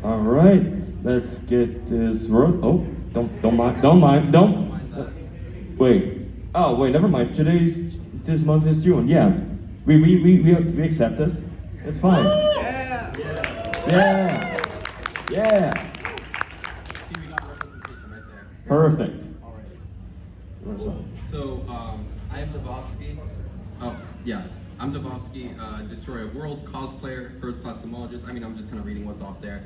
All right, let's get this. Oh, don't mind. Wait. Oh, wait. Never mind. This month is June. Yeah, we accept this. It's fine. Yeah. See, we got representation right there. Perfect. All right. So, I'm Devovsky. Oh, yeah. I'm Devovsky, Destroyer of Worlds, cosplayer, first-class fumologist. I mean, I'm just kind of reading what's off there.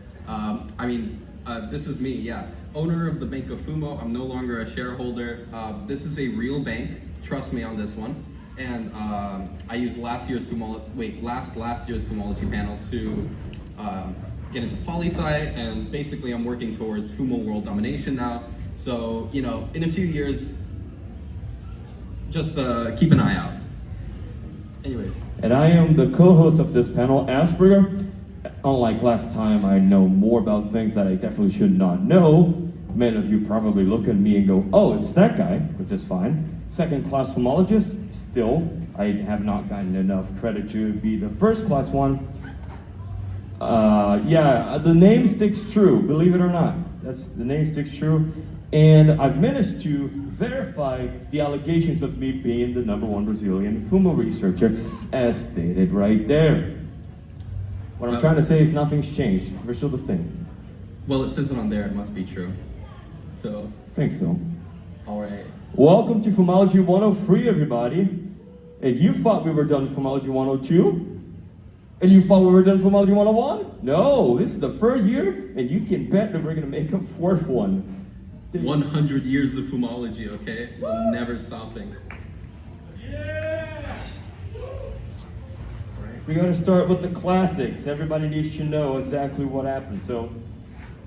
This is me, yeah. Owner of the Bank of Fumo. I'm no longer a shareholder. This is a real bank. Trust me on this one. And I used last year's fumology panel to get into poli-sci, and basically I'm working towards Fumo world domination now. So, you know, in a few years, just keep an eye out. Anyways. And I am the co-host of this panel, Asperger. Unlike last time, I know more about things that I definitely should not know. Many of you probably look at me and go, oh, it's that guy, which is fine. Second-class fumologist, still, I have not gotten enough credit to be the first-class one. The name sticks true, believe it or not. The name sticks true. And I've managed to verify the allegations of me being the #1 Brazilian Fumo researcher, as stated right there. What I'm trying to say is nothing's changed. We're still the same. Well, it says it on there, it must be true. So. Think so. All right. Welcome to Fumology 103, everybody. And you thought we were done with Fumology 102? And you thought we were done with Fumology 101? No, this is the third year, and you can bet that we're gonna make a fourth one. 100 years of fumology, okay? We're never stopping. We gotta start with the classics. Everybody needs to know exactly what happened. So,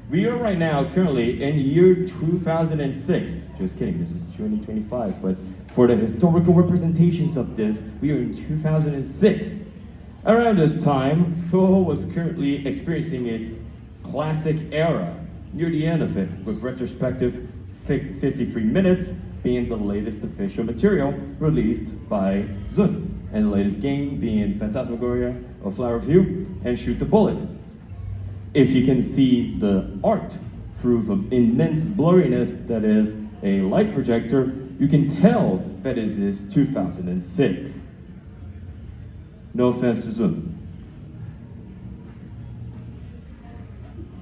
we are right now currently in year 2006. Just kidding, this is 2025. But for the historical representations of this, we are in 2006. Around this time, Touhou was currently experiencing its classic era, near the end of it, with retrospective 53 minutes being the latest official material released by Zun, and the latest game being Phantasmagoria of Flower View and Shoot the Bullet. If you can see the art through the immense blurriness that is a light projector, you can tell that it is 2006. No offense to Zun.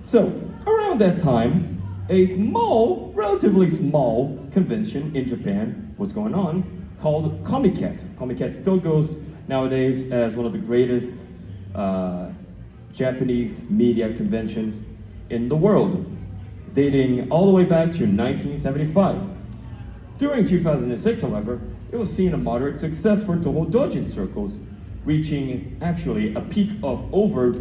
So, around that time, a small, relatively small convention in Japan was going on called Comiket. Comiket still goes nowadays as one of the greatest Japanese media conventions in the world, dating all the way back to 1975. During 2006, however, it was seeing a moderate success for Touhou Dojin circles, reaching actually a peak of over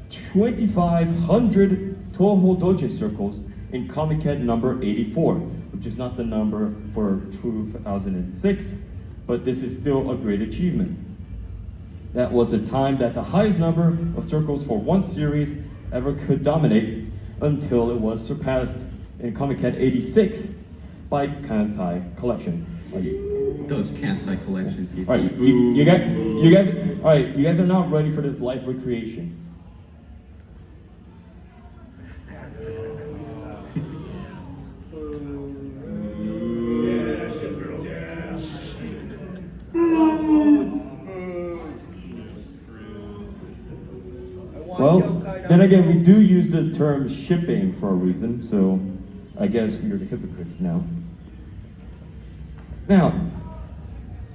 2,500 Touhou Dojin circles in Comiket number 84, which is not the number for 2006, but this is still a great achievement. That was a time that the highest number of circles for one series ever could dominate, until it was surpassed in Comiket 86 by Kantai Collection. Those Kantai Collection people. All right, you guys are not ready for this live recreation. Well, then again, we do use the term shipping for a reason, so I guess we are the hypocrites now. Now,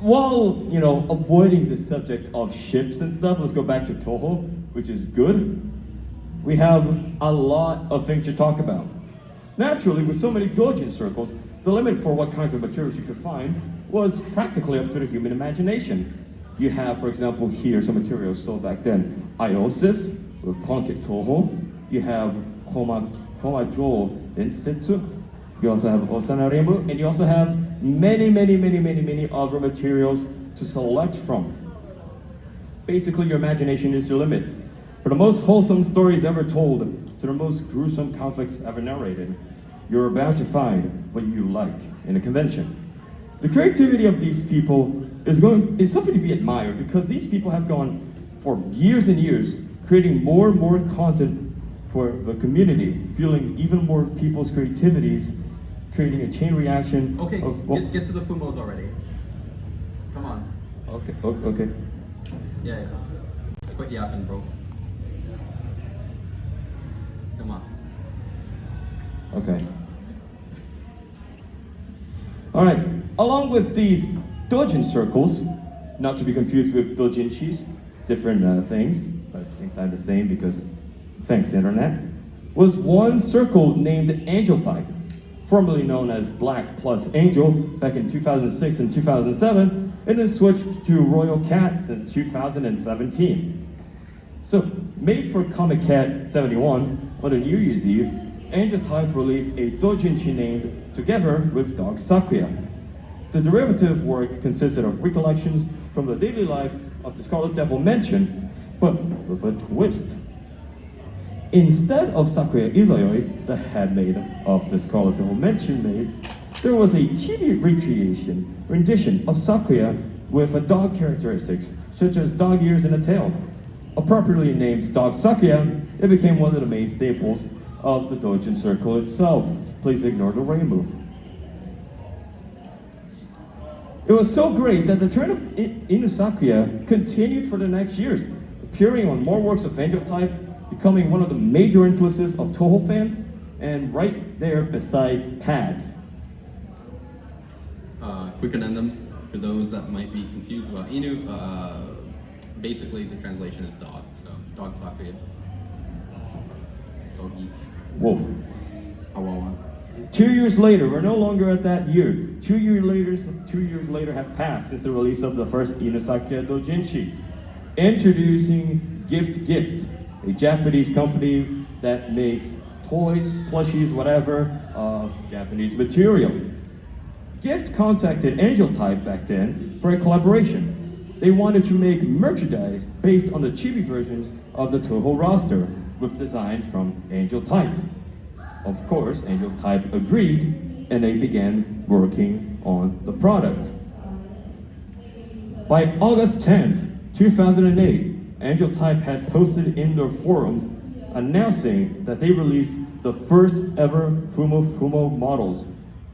while, you know, avoiding the subject of ships and stuff, let's go back to Touhou, which is good. We have a lot of things to talk about. Naturally, with so many doujin circles, the limit for what kinds of materials you could find was practically up to the human imagination. You have, for example, here some materials sold back then. Iosis with Pocket Touhou. You have Komajo Densetsu. You also have Osana Rainbow, and you also have many other materials to select from. Basically, your imagination is your limit. For the most wholesome stories ever told, to the most gruesome conflicts ever narrated, you're about to find what you like in a convention. The creativity of these people is something to be admired, because these people have gone for years and years creating more and more content for the community, fueling even more people's creativities, creating a chain reaction. Okay, of, get to the fumos already. Come on. Okay. Yeah. Quit yapping, bro. Come on. Okay. All right. Along with these doujin circles, not to be confused with doujinshis, different things, but at the same time the same, because thanks internet, was one circle named Angel Type, formerly known as Black plus Angel back in 2006 and 2007, and then switched to Royal Cat since 2017. So, made for Comic Cat 71 on the New Year's Eve, Angel Type released a doujinshi named Together with Dog Sakuya. The derivative work consisted of recollections from the daily life of the Scarlet Devil mentioned, but with a twist. Instead of Sakuya Izayoi, the handmaid of the Scarlet Devil mentioned maids, there was a chibi rendition of Sakuya with a dog characteristics, such as dog ears and a tail. Appropriately named Dog Sakuya, it became one of the main staples of the doujin circle itself. Please ignore the rainbow. It was so great that the trend of Inu Sakuya continued for the next years, appearing on more works of Angel Type, becoming one of the major influences of Touhou fans, and right there besides pads. Quick addendum for those that might be confused about Inu. Basically, the translation is dog, so dog Sakuya. Doggy. Wolf. Awawa. 2 years later, we're no longer at that year. 2 years later have passed since the release of the first Inu Sakuya doujinshi, introducing Gift, a Japanese company that makes toys, plushies, whatever, of Japanese material. Gift contacted Angel Type back then for a collaboration. They wanted to make merchandise based on the chibi versions of the Touhou roster with designs from Angel Type. Of course, Angel Type agreed, and they began working on the product. By August 10th, 2008, Angel Type had posted in their forums announcing that they released the first ever Fumo models,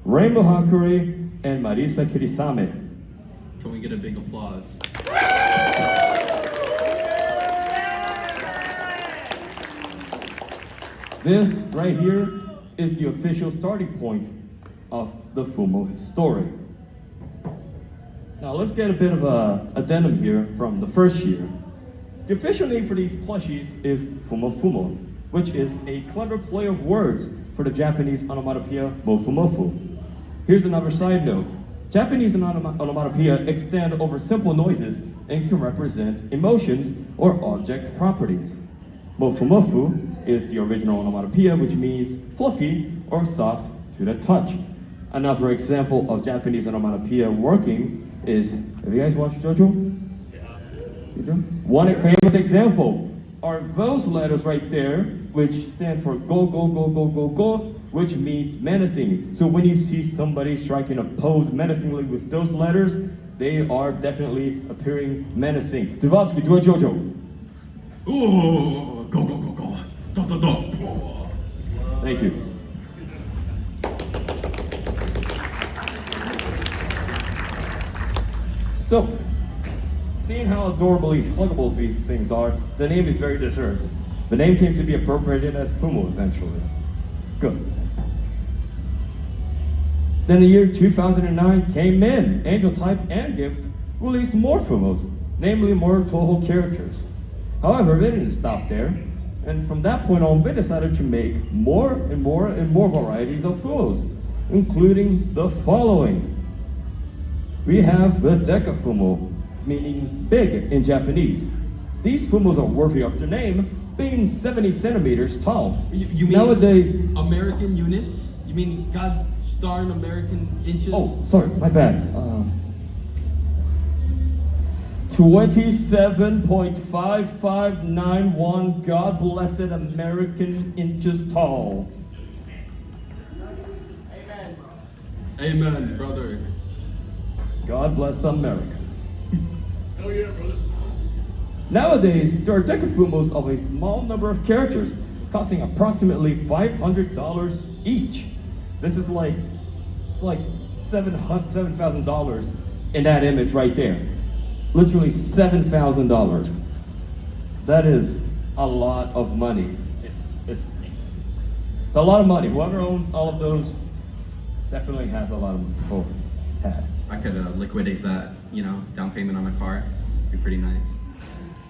Rainbow Hakure and Marisa Kirisame. Can we get a big applause? This right here is the official starting point of the Fumo story. Now let's get a bit of a addendum here from the first year. The official name for these plushies is Fumo, which is a clever play of words for the Japanese onomatopoeia mofu. Here's another side note. Japanese onomatopoeia extend over simple noises and can represent emotions or object properties. Mofu is the original onomatopoeia, which means fluffy or soft to the touch. Another example of Japanese onomatopoeia working is, have you guys watched JoJo? Yeah. One famous example are those letters right there, which stand for go, which means menacing. So when you see somebody striking a pose menacingly with those letters, they are definitely appearing menacing. Duvovsky, do a JoJo. Ooh, go, do. Thank you. So, seeing how adorably huggable these things are, the name is very deserved. The name came to be appropriated as Fumo eventually. Good. Then the year 2009 came in. Angel Type and Gift released more fumos, namely more Touhou characters. However, they didn't stop there, and from that point on, they decided to make more and more and more varieties of fumos, including the following. We have the Deka Fumo, meaning big in Japanese. These fumos are worthy of their name, being 70 centimeters tall. You mean nowadays American units? You mean God darn American inches? Oh, sorry, my bad. 27.5591 God blessed American inches tall. Amen. Amen, brother. God bless America. Hell yeah, brother. Nowadays, there are decafumos of a small number of characters, costing approximately $500 each. This is like, it's like $7,000 in that image right there. Literally $7,000. That is a lot of money. It's a lot of money. Whoever owns all of those definitely has a lot of money. I could liquidate that, down payment on a car. Be pretty nice.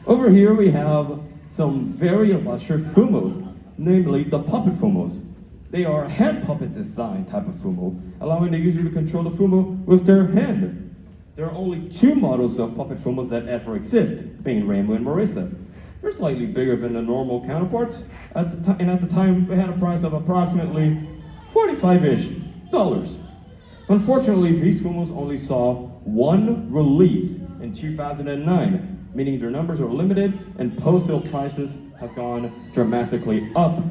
Over here we have some very illustrious fumos, namely the puppet fumos. They are a hand puppet design type of fumo, allowing the user to control the fumo with their hand. There are only 2 models of puppet fumos that ever exist, being Rainbow and Marissa. They're slightly bigger than the normal counterparts, and at the time they had a price of approximately $45-ish. Unfortunately, these fumos only saw one release in 2009, meaning their numbers are limited and post-sale prices have gone dramatically up.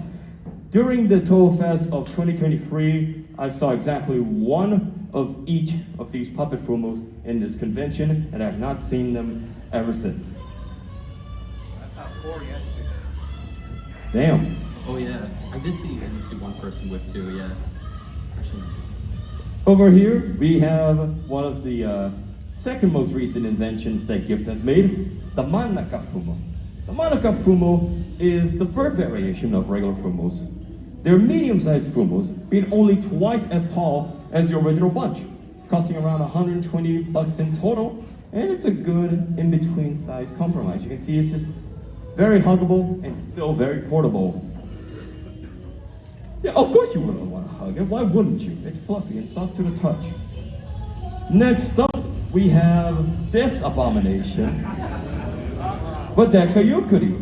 During the Touhou Fest of 2023, I saw exactly one of each of these puppet fumos in this convention, and I have not seen them ever since. I saw 4 yesterday. Damn. Oh yeah, I did see one person with 2, yeah. Actually, Over here, we have one of the second most recent inventions that Gift has made, the Manaka Fumo. The Manaka Fumo is the third variation of regular fumos. They're medium-sized fumos, being only twice as tall as the original bunch, costing around $120 in total, and it's a good in-between size compromise. You can see it's just very huggable and still very portable. Yeah, of course you wouldn't want to hug it. Why wouldn't you? It's fluffy and soft to the touch. Next up, we have this abomination, the Deka Yukuri.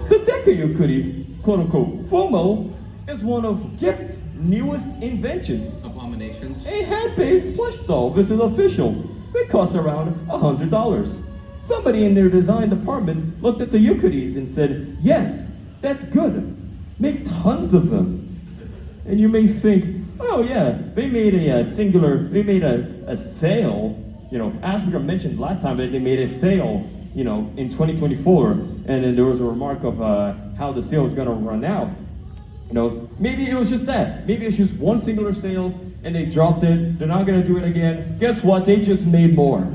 The Deka Yukuri, quote-unquote, Fumo, is one of Gift's newest inventions. abominations. A hand-based plush doll. This is official. It costs around $100. Somebody in their design department looked at the Yukuris and said, yes, that's good. Make tons of them. And you may think, oh yeah, they made a sale. Asperger mentioned last time that they made a sale, in 2024. And then there was a remark of how the sale was gonna run out. Maybe it was just that. Maybe it's just one singular sale and they dropped it. They're not gonna do it again. Guess what? They just made more.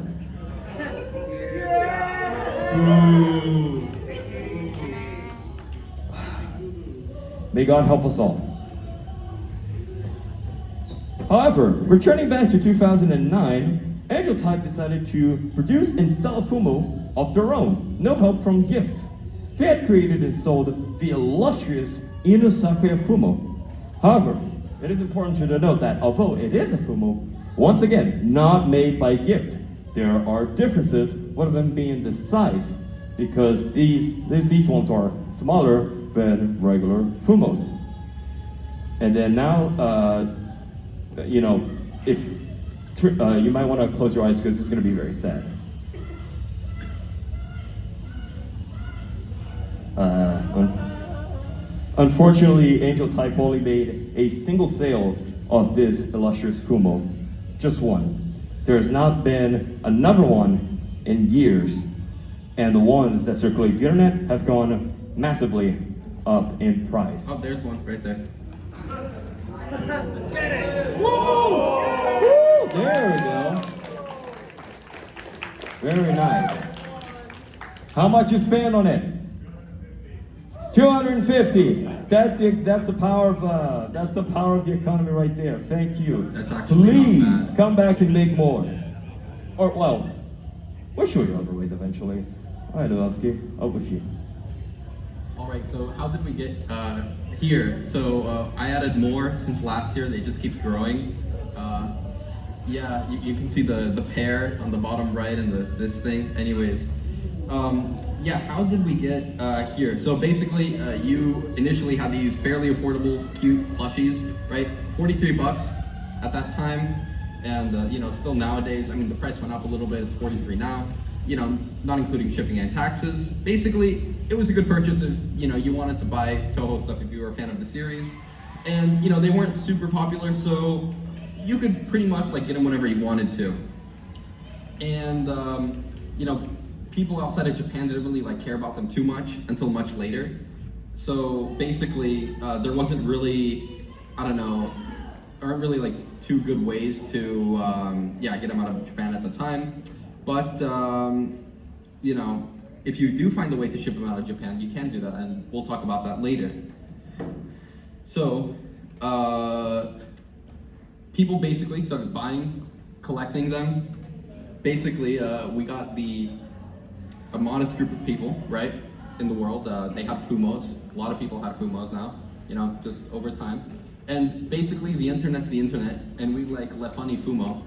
May God help us all. However, returning back to 2009, Angel Type decided to produce and sell a fumo of their own, no help from Gift. They had created and sold the illustrious Inusakuya Fumo. However, it is important to note that although it is a fumo, once again, not made by Gift, there are differences, one of them being the size, because these ones are smaller than regular fumos. And then now, if you might want to close your eyes because it's going to be very sad. Unfortunately, Angel Type only made a single sale of this illustrious fumo, just one. There has not been another one in years, and the ones that circulate the internet have gone massively up in price. Oh, there's one right there. Get it! Woo! There we go. Very nice. How much you spend on it? 250. That's the power of the economy right there. Thank you. That's actually Please not bad. come back and make more. Or, well, we'll show you other ways eventually. All right, Dovsky, out with you. All right, so how did we get here? So I added more since last year. They just keep growing. Yeah, you can see the pear on the bottom right and this thing. Anyways, yeah, how did we get here? So basically, you initially had to use fairly affordable, cute plushies, right? 43 bucks at that time, and you know, still nowadays, I mean, the price went up a little bit. It's 43 now. You know, not including shipping and taxes. Basically, it was a good purchase if you know you wanted to buy Touhou stuff if you were a fan of the series, and you know they weren't super popular, so you could pretty much like get them whenever you wanted to. And you know, people outside of Japan didn't really like care about them too much until much later. So basically, there wasn't really, I don't know, aren't really like two good ways to yeah, get them out of Japan at the time. But you know, if you do find a way to ship them out of Japan, you can do that, and we'll talk about that later. So people basically started buying, collecting them. Basically, we got a modest group of people, right, in the world. They had fumos. A lot of people had fumos now, you know, just over time. And basically, the internet's the internet, and we like le funny fumo.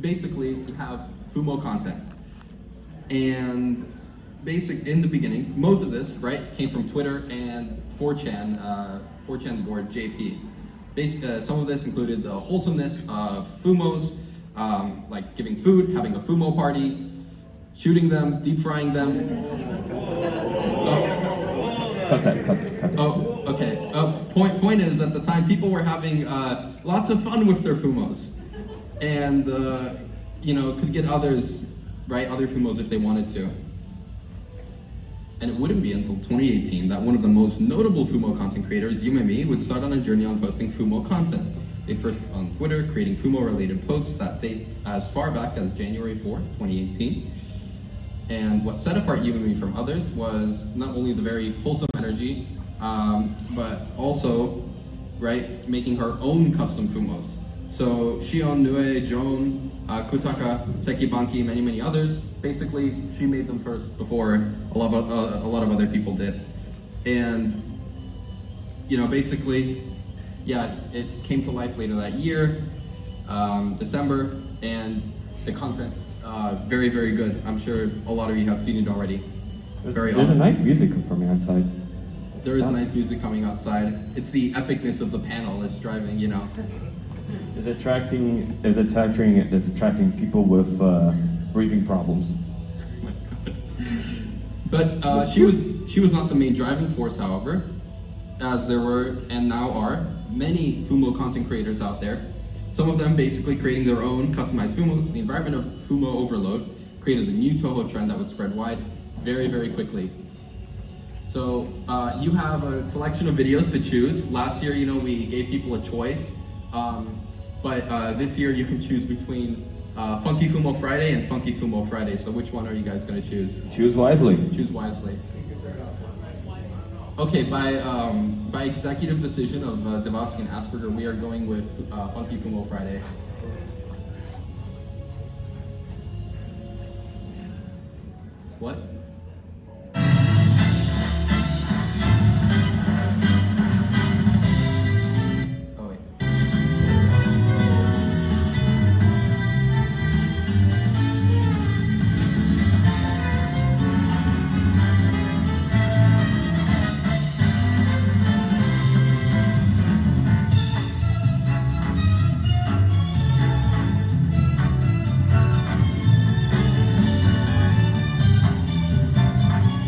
Basically, you have fumo content. And in the beginning, most of this, right, came from Twitter and 4chan, 4chan board JP. Some of this included the wholesomeness of fumos, like giving food, having a fumo party, shooting them, deep frying them. Cut that. Oh, okay. Point is, at the time, people were having lots of fun with their fumos, and you know, could get others, right, other fumos if they wanted to. And it wouldn't be until 2018 that one of the most notable Fumo content creators, Yumemi, would start on a journey on posting Fumo content. They first on Twitter, creating Fumo-related posts that date as far back as January 4th, 2018. And what set apart Yumemi from others was not only the very wholesome energy, but also, right, making her own custom Fumos. So Shion, Nue, Joan, Kutaka, Sekibanki, many others. Basically, she made them first before a lot of other people did. And you know, basically, yeah, it came to life later that year, December, and the content very good. I'm sure a lot of you have seen it already. There's a nice music from the outside. There is nice music coming outside. It's the epicness of the panel that's driving, you know. Is attracting people with breathing problems. But she was not the main driving force, however, as there were and now are many Fumo content creators out there. Some of them basically creating their own customized Fumos. The environment of Fumo overload created a new Touhou trend that would spread wide very quickly. So you have a selection of videos to choose. Last year, you know, we gave people a choice. But this year you can choose between Funky Fumo Friday and Funky Fumo Friday. So which one are you guys going to choose? Choose wisely. Choose wisely. Okay, by executive decision of Devosky and Asperger, we are going with Funky Fumo Friday. What? Oh wait.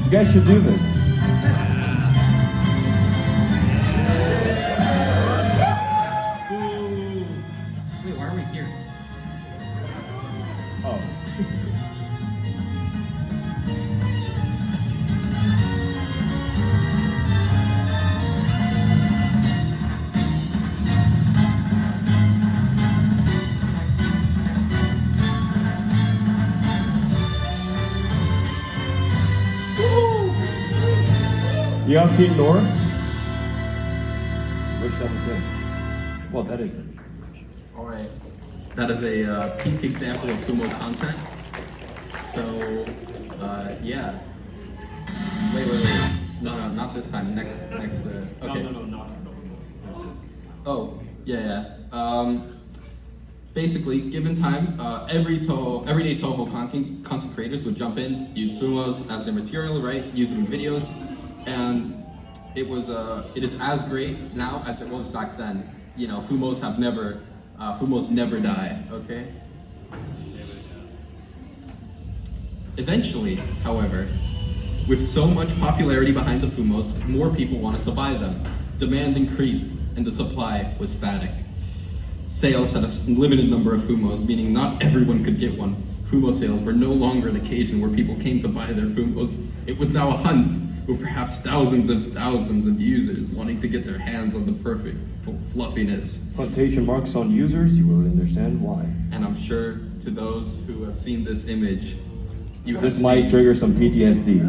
You guys should do this. Wait, why are we here? Oh. You all seen Nora? Wish that was him. Well, that is him. All right. That is a peak example of Fumo content. So, yeah. Wait. No, not this time. Next. Okay. No. Oh, yeah. Basically, given time, everyday Touhou content creators would jump in, use Fumos as their material, right? Use them in videos, and it is as great now as it was back then. You know, Fumos never die. Okay. Eventually, however, with so much popularity behind the Fumos, more people wanted to buy them. Demand increased, and the supply was static. Sales had a limited number of Fumos, meaning not everyone could get one. Fumo sales were no longer an occasion where people came to buy their Fumos. It was now a hunt, with perhaps thousands and thousands of users wanting to get their hands on the perfect fluffiness. Quotation marks on users, you will understand why. And I'm sure to those who have seen this image, This might trigger some PTSD.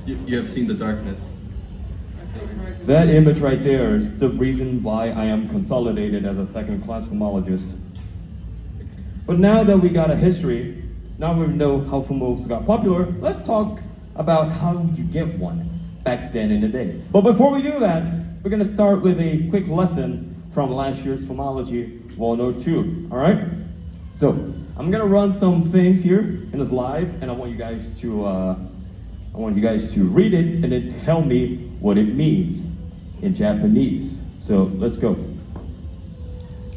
You have seen the darkness. That image right there is the reason why I am consolidated as a second-class fumologist. But now that we got a history, now we know how fumos got popular, let's talk about how you get one back then in the day. But before we do that, we're gonna start with a quick lesson from last year's Fumology 102, all right? So, I'm gonna run some things here in the slides, and I want you guys to read it and then tell me what it means in Japanese. So let's go.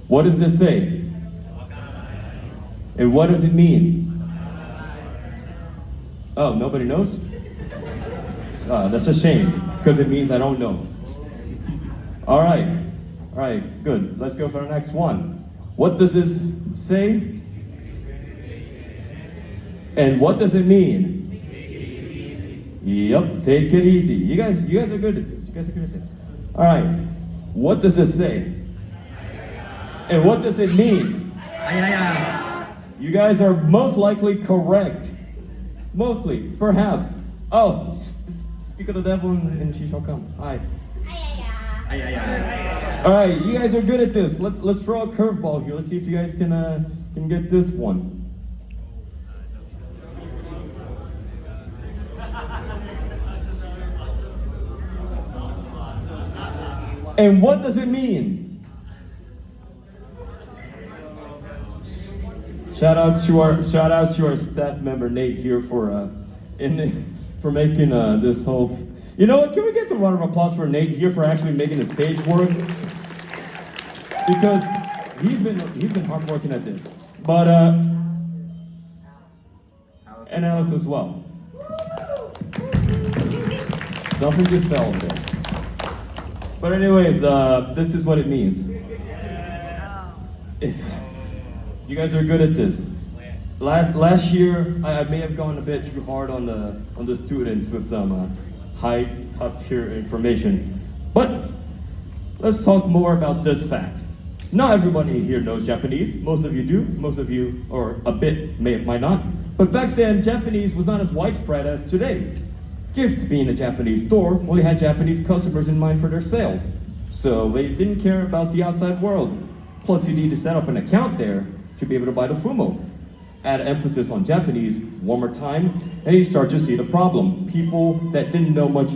What does this say? And what does it mean? Oh, nobody knows? That's a shame, because it means I don't know. All right, good. Let's go for the next one. What does this say? And what does it mean? Yep, take it easy. You guys are good at this. All right, what does this say? And what does it mean? You guys are most likely correct. Mostly, perhaps. Oh, speak of the devil and she shall come. Hi. All right, you guys are good at this. Let's throw a curveball here. Let's see if you guys can get this one. And what does it mean? Shout out to our staff member Nate here for making this whole. You know what? Can we get some round of applause for Nate here for actually making the stage work? Because he's been hard working at this. But and Alice as well. Something just fell there. But anyways, this is what it means. If you guys are good at this. Last year, I may have gone a bit too hard on the students with some high top tier information. But let's talk more about this fact. Not everybody here knows Japanese. Most of you do. Most of you, or a bit, might not. But back then, Japanese was not as widespread as today. Gift being a Japanese store only had Japanese customers in mind for their sales. So they didn't care about the outside world. Plus you need to set up an account there to be able to buy the Fumo. Add emphasis on Japanese one more time, and you start to see the problem. People that didn't know much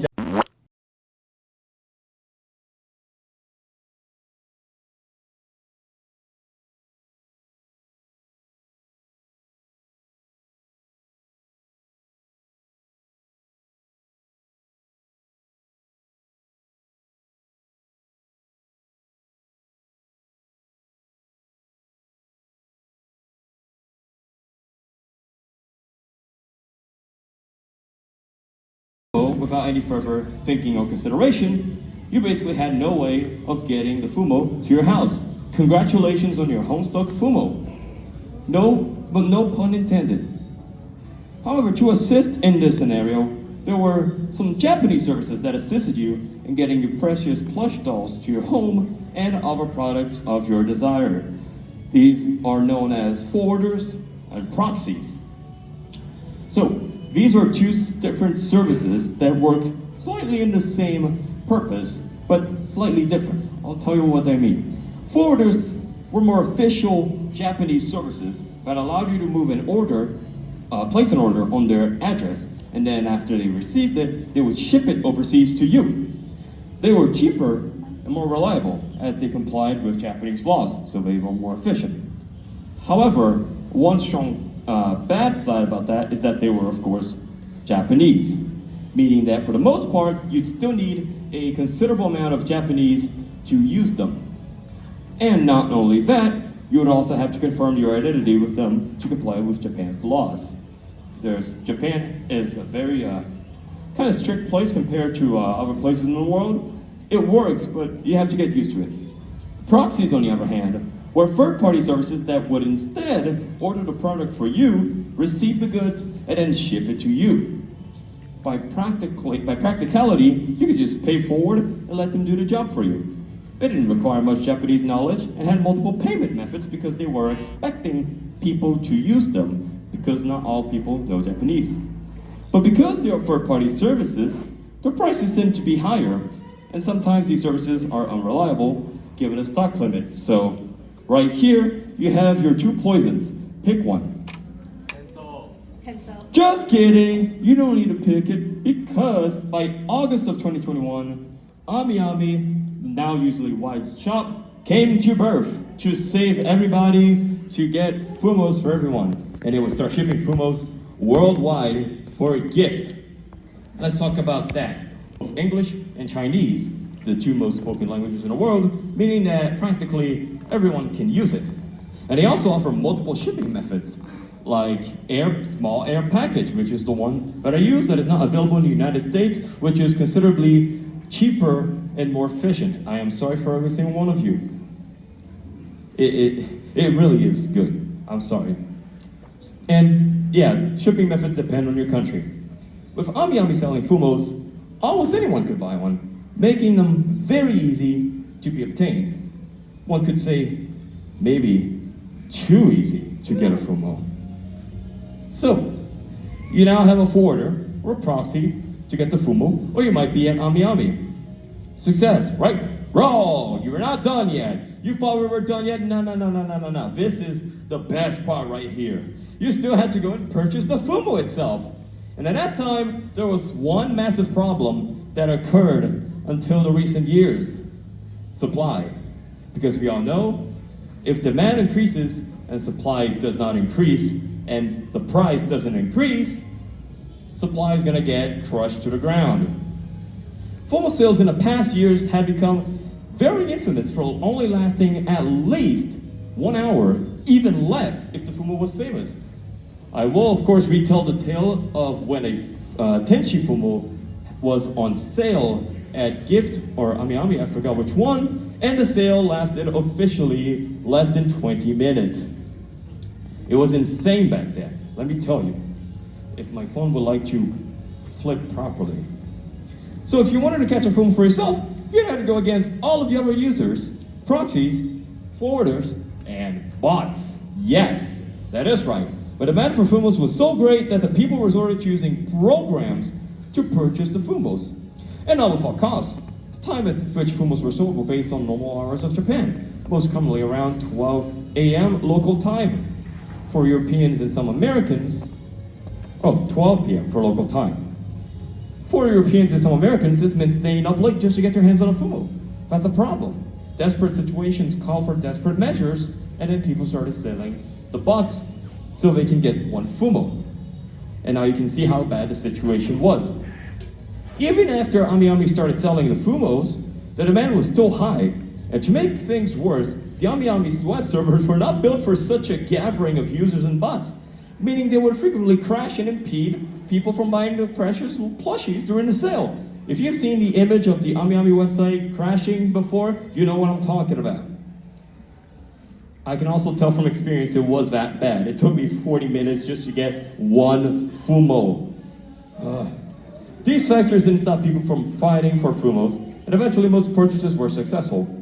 without any further thinking or consideration, you basically had no way of getting the Fumo to your house. Congratulations on your Homestuck Fumo. No pun intended. However, to assist in this scenario, there were some Japanese services that assisted you in getting your precious plush dolls to your home and other products of your desire. These are known as forwarders and proxies. So, these are two different services that work slightly in the same purpose, but slightly different. I'll tell you what I mean. Forwarders were more official Japanese services that allowed you to move an order, place an order on their address, and then after they received it, they would ship it overseas to you. They were cheaper and more reliable as they complied with Japanese laws, so they were more efficient. However, one strong bad side about that is that they were, of course, Japanese, meaning that for the most part, you'd still need a considerable amount of Japanese to use them. And not only that, you would also have to confirm your identity with them to comply with Japan's laws. Japan is a very kind of strict place compared to other places in the world. It works, but you have to get used to it. Proxies, on the other hand, were third-party services that would instead order the product for you, receive the goods, and then ship it to you. By practicality, you could just pay forward and let them do the job for you. They didn't require much Japanese knowledge and had multiple payment methods because they were expecting people to use them, because not all people know Japanese. But because they are third-party services, their prices tend to be higher, and sometimes these services are unreliable given a stock limit. So right here, you have your two poisons. Pick one. Cancel. Just kidding, you don't need to pick it because by August of 2021, AmiAmi, now usually White Shop, came to birth to save everybody, to get fumos for everyone. And it would start shipping fumos worldwide for a gift. Let's talk about that. English and Chinese, the two most spoken languages in the world, meaning that practically everyone can use it. And they also offer multiple shipping methods, like small air package, which is the one that I use that is not available in the United States, which is considerably cheaper and more efficient. I am sorry for every single one of you. It really is good. I'm sorry. And yeah, shipping methods depend on your country. With AmiAmi selling fumos, almost anyone could buy one, making them very easy to be obtained. One could say, maybe too easy to get a fumo. So, you now have a forwarder or a proxy to get the fumo, or you might be at AmiAmi. Success, right? Wrong, you are not done yet. You thought we were done yet? No. This is the best part right here. You still had to go and purchase the fumo itself. And at that time, there was one massive problem that occurred until the recent years. Supply. Because we all know, if demand increases and supply does not increase, and the price doesn't increase, supply is gonna get crushed to the ground. Fumo sales in the past years had become very infamous for only lasting at least 1 hour, even less if the fumo was famous. I will, of course, retell the tale of when a Tenshi fumo was on sale at Gift or AmiAmi, I forgot which one, and the sale lasted officially less than 20 minutes. It was insane back then, let me tell you, if my phone would like to flip properly. So if you wanted to catch a fumo for yourself, you'd have to go against all of the other users, proxies, forwarders, and bots. Yes, that is right. But the demand for fumos was so great that the people resorted to using programs to purchase the fumos. And not without cause. The time at which fumos were sold were based on normal hours of Japan, most commonly around 12 a.m. local time. For Europeans and some Americans, 12 p.m. for local time. For Europeans and some Americans, this meant staying up late just to get their hands on a fumo. That's a problem. Desperate situations call for desperate measures, and then people started selling the bots so they can get one fumo. And now you can see how bad the situation was. Even after AmiAmi started selling the fumos, the demand was still high. And to make things worse, the AmiAmi's web servers were not built for such a gathering of users and bots, meaning they would frequently crash and impede people from buying the precious plushies during the sale. If you've seen the image of the AmiAmi website crashing before, you know what I'm talking about. I can also tell from experience it was that bad. It took me 40 minutes just to get one fumo. These factors didn't stop people from fighting for fumos, and eventually most purchases were successful.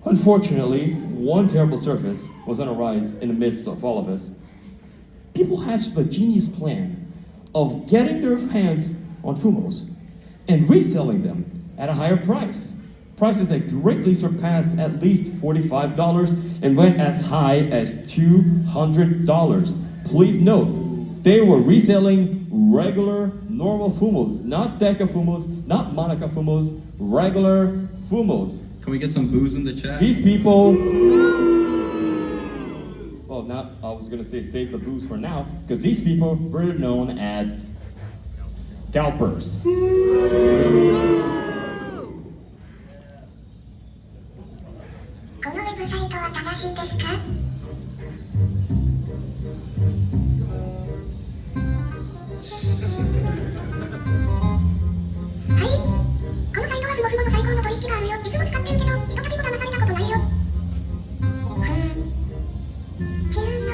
Unfortunately, one terrible service was on a rise in the midst of all of us. People hatched the genius plan of getting their hands on fumos and reselling them at a higher price. prices that greatly surpassed at least $45 and went as high as $200. Please note, they were reselling regular, normal fumos, not deca fumos, not monica fumos, regular fumos. Can we get some booze in the chat? These people, well, now I was gonna say save the booze for now, because these people were known as scalpers. このウェブサイトは正しいですか？はい。このサイトはフモフモの最高の取引があるよ。いつも使ってるけど、ひとたびも騙されたことないよ。急な。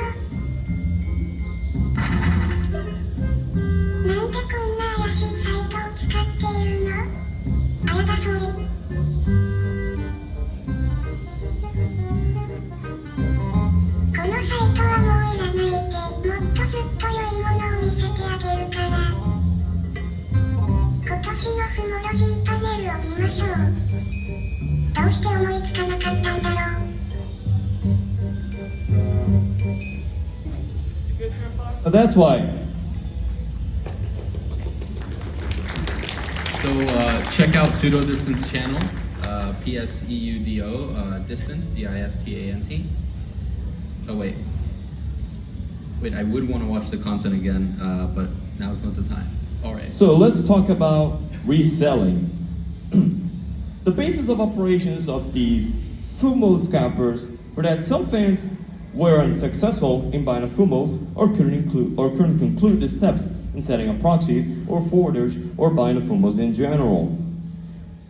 なんでこんな怪しいサイトを使っているの？あやだそういう。このサイトはもういらないって、もっとずっと良いものを見せてあげるから。今年のフモロジーパネルを見ましょう。どうして思いつかなかったんだろう。 That's why. So check out PseudoDistant's channel, PseuDo, Distant, DISTANT. Oh wait, I would want to watch the content again, but now is not the time. All right. So let's talk about reselling. The basis of operations of these fumo scalpers were that some fans were unsuccessful in buying a fumos or couldn't conclude the steps in setting up proxies or forwarders or buying a fumos in general.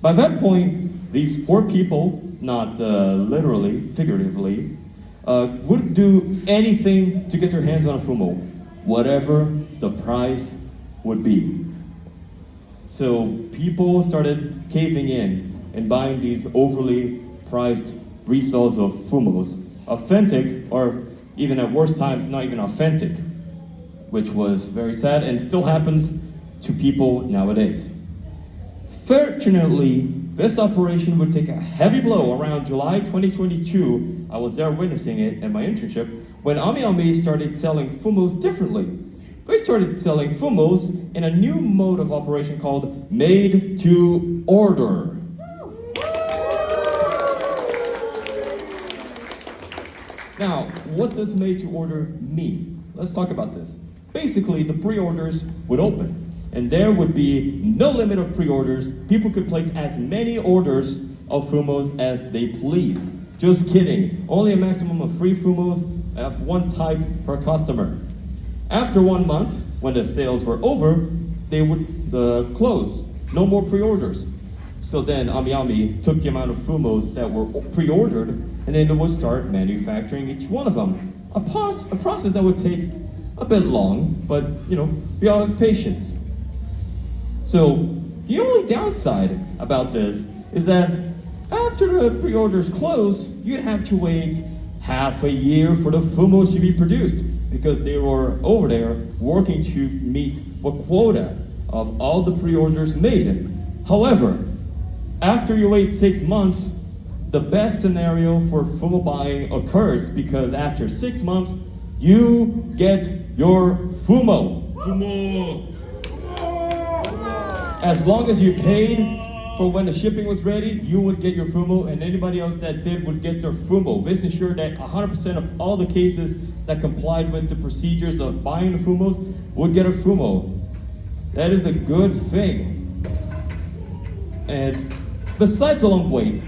By that point, these poor people, not literally, figuratively, would do anything to get their hands on a fumo, whatever the price would be. So people started caving in and buying these overly priced resells of fumos, authentic or even at worst times not even authentic, which was very sad and still happens to people nowadays. Fortunately, this operation would take a heavy blow around July 2022. I was there witnessing it at my internship when Ami started selling fumos differently. They started selling fumos in a new mode of operation called made to order. Now, what does made to order mean? Let's talk about this. Basically, the pre-orders would open, and there would be no limit of pre-orders. People could place as many orders of fumos as they pleased. Just kidding. Only a maximum of 3 fumos of one type per customer. After 1 month, when the sales were over, they would close. No more pre-orders. So then Ami took the amount of fumos that were pre-ordered, and then it would start manufacturing each one of them. A process that would take a bit long, but we all have patience. So the only downside about this is that after the pre-orders close, you'd have to wait half a year for the fumos to be produced because they were over there working to meet the quota of all the pre-orders made. However, after you wait 6 months, the best scenario for fumo buying occurs because after 6 months, you get your fumo. As long as you paid for when the shipping was ready, you would get your fumo, and anybody else that did would get their fumo. This ensured that 100% of all the cases that complied with the procedures of buying the fumos would get a fumo. That is a good thing. And besides the long wait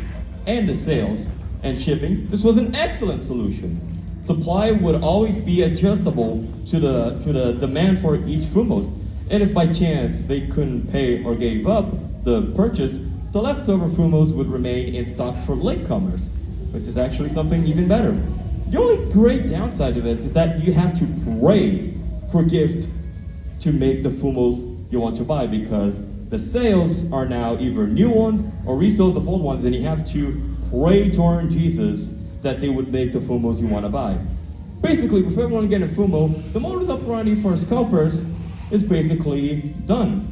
and the sales and shipping, this was an excellent solution. Supply would always be adjustable to the demand for each fumos. And if by chance they couldn't pay or gave up the purchase, the leftover fumos would remain in stock for latecomers, which is actually something even better. The only great downside of this is that you have to pray for gift to make the fumos you want to buy because the sales are now either new ones or resales of old ones, and you have to pray to our Jesus that they would make the fumos you want to buy. Basically, if everyone get a fumo, the modus operandi for scalpers is basically done.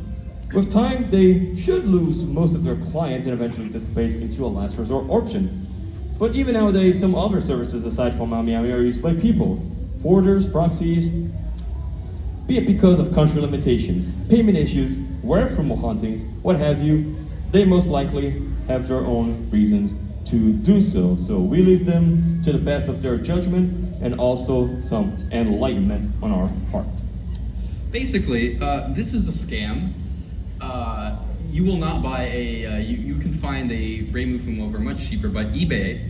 With time, they should lose most of their clients and eventually dissipate into a last resort option. But even nowadays, some other services aside from Miami are used by people. Forwarders, proxies, be it because of country limitations, payment issues, rare fumo huntings, what have you, they most likely have their own reasons to do so. So we leave them to the best of their judgment and also some enlightenment on our part. Basically, this is a scam. You will not buy you can find a Ramu Fumo for much cheaper, but eBay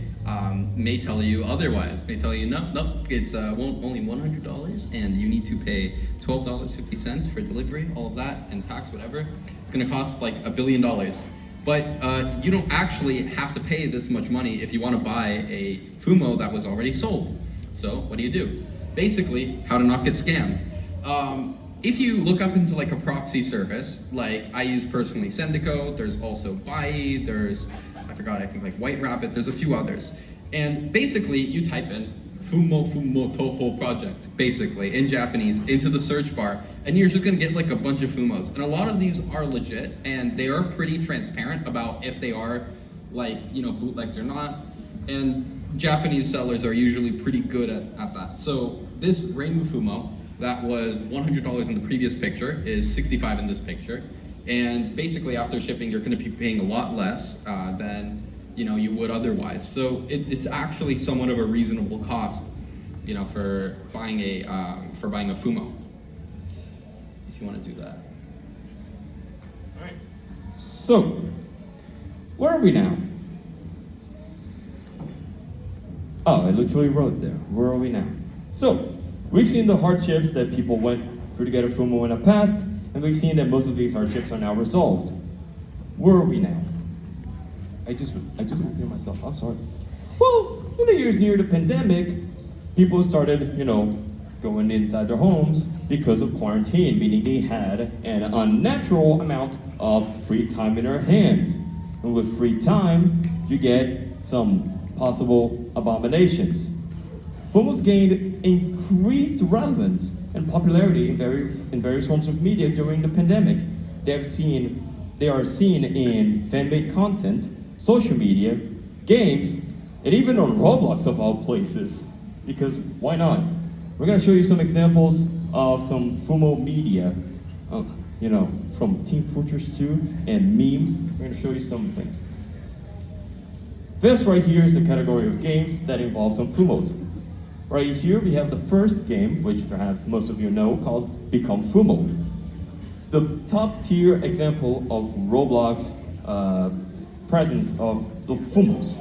may tell you otherwise. May tell you, no, it's only $100 and you need to pay $12.50 for delivery, all of that, and tax, whatever. It's gonna cost like $1 billion. But you don't actually have to pay this much money if you want to buy a Fumo that was already sold. So what do? Basically, how to not get scammed. If you look up into like a proxy service, like I use personally Sendico, there's also Bai, there's, I think like White Rabbit, there's a few others. And basically you type in Fumo Touhou project, basically, in Japanese, into the search bar, and you're just gonna get like a bunch of Fumos. And a lot of these are legit, and they are pretty transparent about if they are like, bootlegs or not. And Japanese sellers are usually pretty good at that. So this Ramu Fumo, that was $100 in the previous picture, is $65 in this picture. And basically after shipping, you're gonna be paying a lot less than you would otherwise. So it's actually somewhat of a reasonable cost, for buying a Fumo, if you want to do that. All right. So, where are we now? Oh, I literally wrote there. Where are we now? So, we've seen the hardships that people went through to get a Fumo in the past, and we've seen that most of these hardships are now resolved. Where are we now? I just repeated myself, I'm sorry. Well, in the years near the pandemic, people started, going inside their homes because of quarantine, meaning they had an unnatural amount of free time in their hands. And with free time, you get some possible abominations. Fumos gained increased relevance and popularity in various forms of media during the pandemic. They are seen in fan-made content, social media, games, and even on Roblox of all places. Because why not? We're gonna show you some examples of some Fumo media, from Team Fortress 2 and memes. We're gonna show you some things. This right here is a category of games that involve some Fumos. Right here we have the first game, which perhaps most of you know, called Become Fumo. The top tier example of Roblox presence of the Fumos.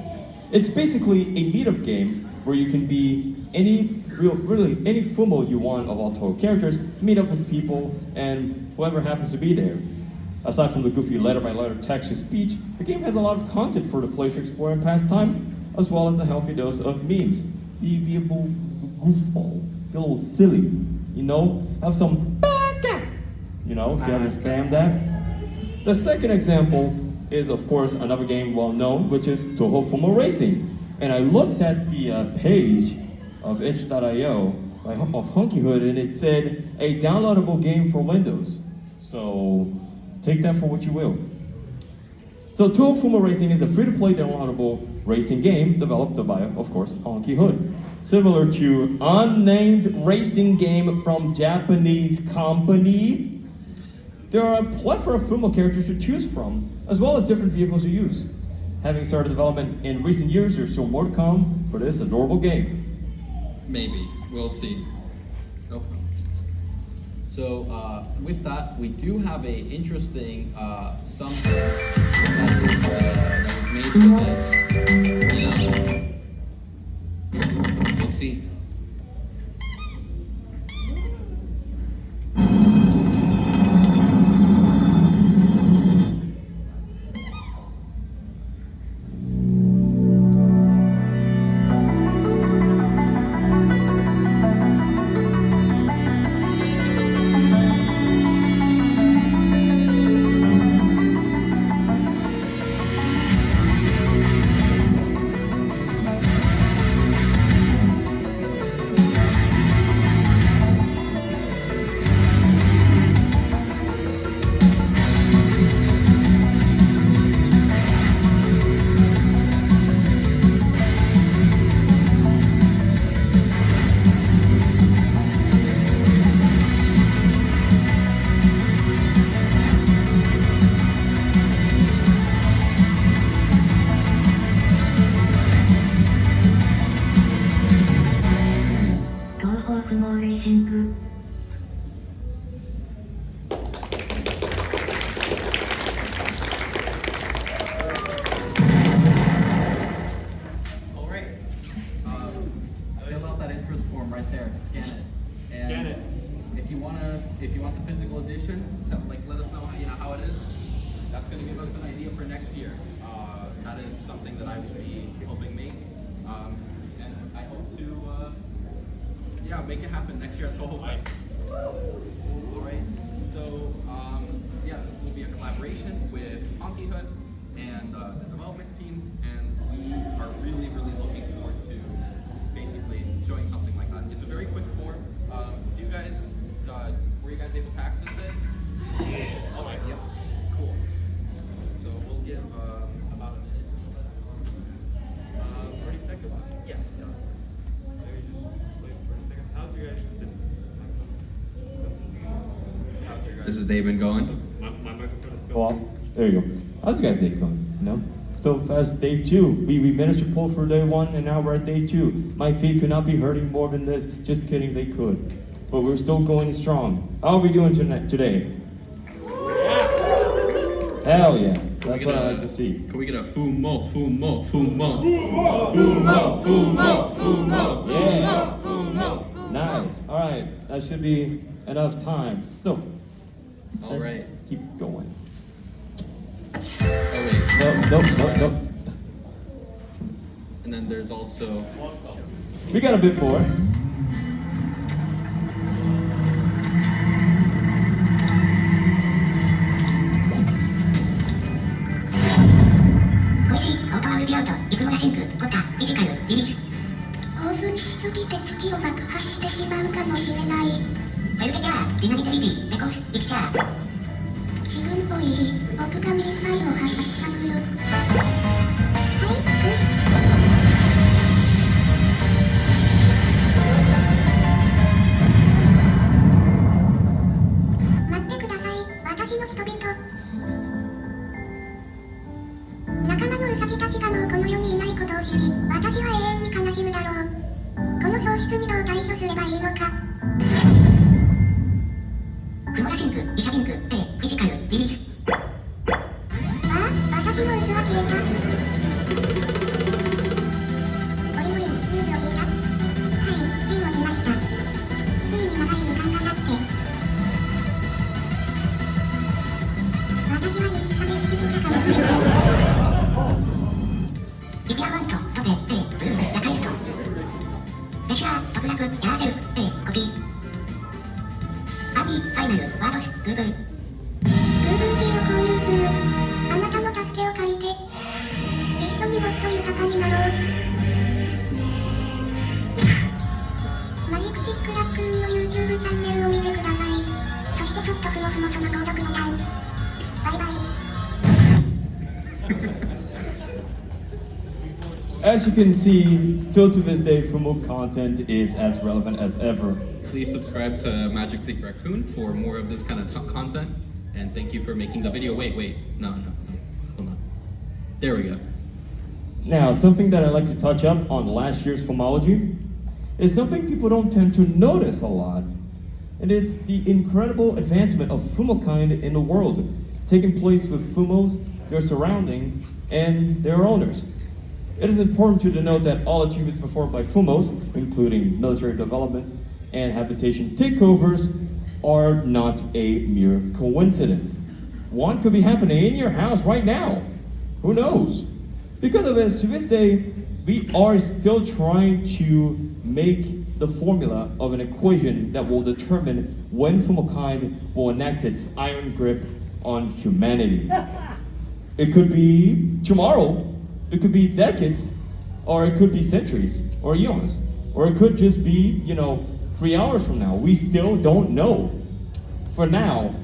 It's basically a meetup game where you can be any Fumo you want of all Touhou characters, meet up with people, and whoever happens to be there. Aside from the goofy letter-by-letter text-to-speech, the game has a lot of content for the player to explore and pass time, as well as the healthy dose of memes. Be a little goofball, be a little silly, have some baka, if you ever spam that. The second example is, of course, another game well known, which is Touhou Fumo Racing. And I looked at the page of itch.io of Honkyhood, and it said a downloadable game for Windows. So take that for what you will. So Touhou Fumo Racing is a free-to-play downloadable racing game developed by, of course, Honkyhood. Similar to unnamed racing game from Japanese company, there are a plethora of Fumo characters to choose from, as well as different vehicles to use. Having started development in recent years, there's still more to come for this adorable game. Maybe, we'll see. Nope. So with that, we do have a interesting something that was made for this. We'll see. if you want the physical edition, let us know how it is. That's going to give us an idea for next year. That is something that I will be helping make, and I hope to make it happen next year at Touhou Fest. All right. So this will be a collaboration with Honkyhood and the development team, and we are really looking forward to basically showing something like that. It's a very quick form. Do you guys were you guys able to access it? Yeah. Okay. Yep. Cool. So we'll give about a minute. 30 seconds? Yeah. Maybe just wait 30 seconds. How's your guys' This is David going. My microphone is still Go off. There you go. How's your guys' days going? You know? So fast, day 2. We managed to pull through day 1, and now we're at day 2. My feet could not be hurting more than this. Just kidding, they could. But we're still going strong. How are we doing today? Hell yeah. That's what I like to see. Can we get a fumo? Yeah. Nice. All right. That should be enough time. So, let's keep going. Nope. And then there's also... We got a bit more. As you can see, still to this day, Fumo content is as relevant as ever. Please subscribe to Magic Thicc Raccoon for more of this kind of content. And thank you for making the video. Wait. No. Hold on. There we go. Now, something that I'd like to touch up on last year's Fumology is something people don't tend to notice a lot. It is the incredible advancement of Fumokind in the world, taking place with Fumos, their surroundings, and their owners. It is important to denote that all achievements performed by Fumos, including military developments and habitation takeovers, are not a mere coincidence. One could be happening in your house right now. Who knows? Because of this, to this day, we are still trying to make the formula of an equation that will determine when Fumokind will enact its iron grip on humanity. It could be tomorrow, it could be decades, or it could be centuries, or eons, or it could just be, 3 hours from now. We still don't know. For now,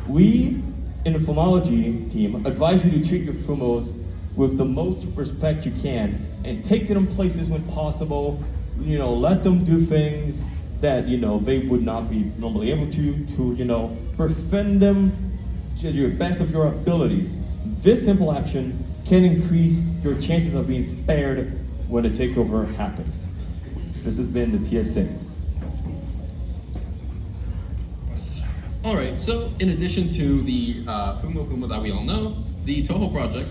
we in the Fumology team advise you to treat your Fumos with the most respect you can and take them places when possible. Let them do things that, they would not be normally able to, befriend them to the best of your abilities. This simple action can increase your chances of being spared when a takeover happens. This has been the PSA. All right, so in addition to the Fumo that we all know, the Touhou project